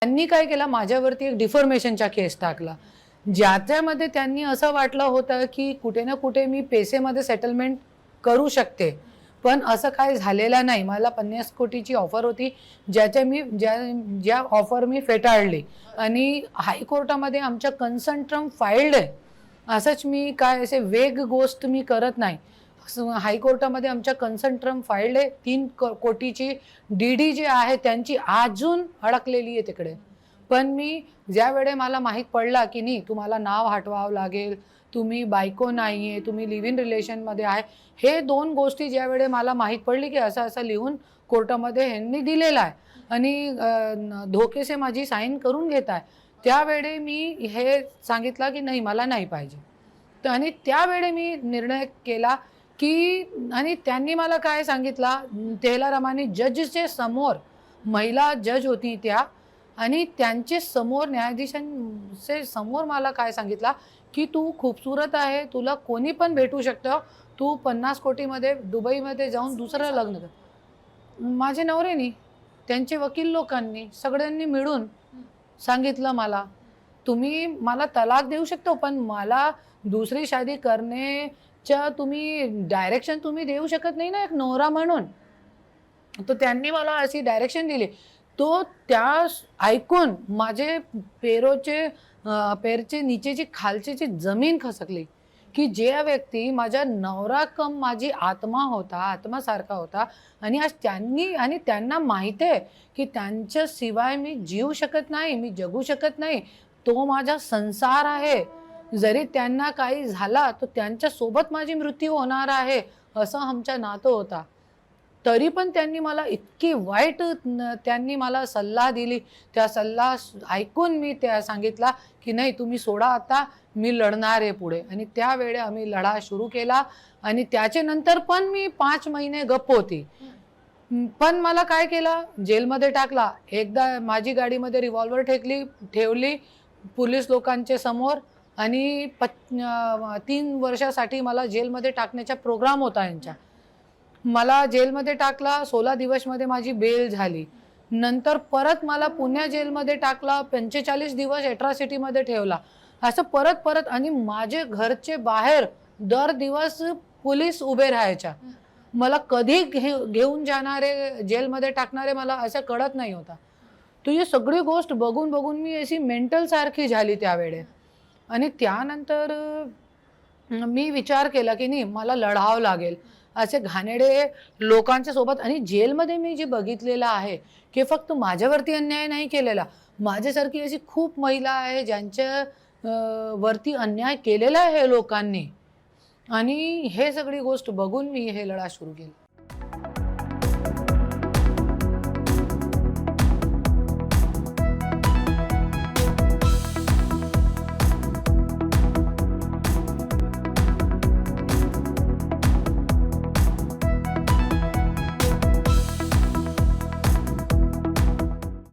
त्यांनी काय केलं, माझ्यावरती एक डिफॉर्मेशनचा केस टाकला, ज्याच्यामध्ये त्यांनी असं वाटलं होतं की कुठे ना कुठे मी पैसेमध्ये सेटलमेंट करू शकते, पण असं काय झालेलं नाही. मला 50 कोटीची ऑफर होती, ज्या ऑफर मी फेटाळली आणि हायकोर्टामध्ये आमच्या कन्सर्न ट्रम्प फाईल्ड आहे. असंच मी काय असे वेग गोष्ट मी करत नाही. हायकोर्टामध्ये आमच्या कन्सर्न ट्रम्प फाईल्ड आहे. 3 कोटीची डीडी जी आहे त्यांची अजून अडकलेली आहे तिकडे. पण मी ज्यावेळे मला माहीत पडला की नाही तुम्हाला नाव हटवावं लागेल, तुम्ही बायको नाही आहे, तुम्ही लिव्ह इन रिलेशनमध्ये आहे, हे 2 गोष्टी ज्यावेळे मला माहीत पडली की असं असं लिहून कोर्टामध्ये ह्यांनी दिलेलं आहे आणि धोकेसे माझी साईन करून घेत आहे, त्यावेळे मी हे सांगितलं की नाही मला नाही पाहिजे. तर आणि त्यावेळे मी निर्णय केला की आणि त्यांनी मला काय सांगितलं, तेहला जजचे समोर, महिला जज होती त्या, आणि त्यांचे समोर न्यायाधीशांचे समोर मला काय सांगितलं की तू खूपसूरत आहे, तुला कोणी पण भेटू शकतं, तू 50 कोटीमध्ये दुबईमध्ये जाऊन दुसरं लग्न कर. माझे नवऱ्यानी, त्यांचे वकील लोकांनी, सगळ्यांनी मिळून सांगितलं मला, तुम्ही मला तलाक देऊ शकतो पण मला दुसरी शादी करण्याच्या तुम्ही डायरेक्शन तुम्ही देऊ शकत नाही ना एक नवरा म्हणून. तर त्यांनी मला अशी डायरेक्शन दिली. तो त्या ऐकून माझे पेरचे नीचेची खालची जमीन खसकली की जे व्यक्ती माझ्या नवरा कम माझी आत्मा होता, आत्मासारखा होता, आणि आज त्यांना माहिती आहे की त्यांच्याशिवाय मी जीव शकत नाही, मी जगू शकत नाही, तो माझा संसार आहे, जरी त्यांना काही झाला तर त्यांच्यासोबत माझी मृत्यू होणार आहे, असं आमचं नातं होता. तरी पण त्यांनी मला इतकी वाईट त्यांनी मला सल्ला दिली. त्या सल्ला ऐकून मी त्या सांगितला की नाही तुम्ही सोडा आता, मी लढणार आहे पुढे. आणि त्यावेळे आम्ही लढा सुरू केला आणि त्याच्यानंतर पण मी 5 महिने गप्प होती. पण मला काय केलं, जेलमध्ये टाकला. एकदा माझी गाडीमध्ये रिव्हॉल्वर ठेवली पोलीस लोकांच्या समोर आणि 3 वर्षासाठी मला जेलमध्ये टाकण्याचा प्रोग्राम होता यांचा. मला जेलमध्ये टाकला, 16 दिवसमध्ये माझी बेल झाली. नंतर परत मला पुण्या जेलमध्ये टाकला, 45 दिवस ॲट्रॉसिटीमध्ये ठेवला. असं परत आणि माझे घरचे बाहेर दर दिवस पोलीस उभे राहायच्या. मला कधी घेऊन जाणारे, जेलमध्ये टाकणारे मला असं कळत नाही होता. तो ही सगळी गोष्ट बघून मी अशी मेंटल सारखी झाली त्यावेळे. आणि त्यानंतर मी विचार केला की नाही मला लढावं लागेल असे घाणेरडे लोकांच्या सोबत. आणि जेलमध्ये मी जे बघितलेलं आहे की फक्त माझ्यावरती अन्याय नाही केलेला, माझ्यासारखी अशी खूप महिला आहे ज्यांच्या वरती अन्याय केलेला आहे लोकांनी. आणि हे सगळी गोष्ट बघून मी हे लढा सुरू केला.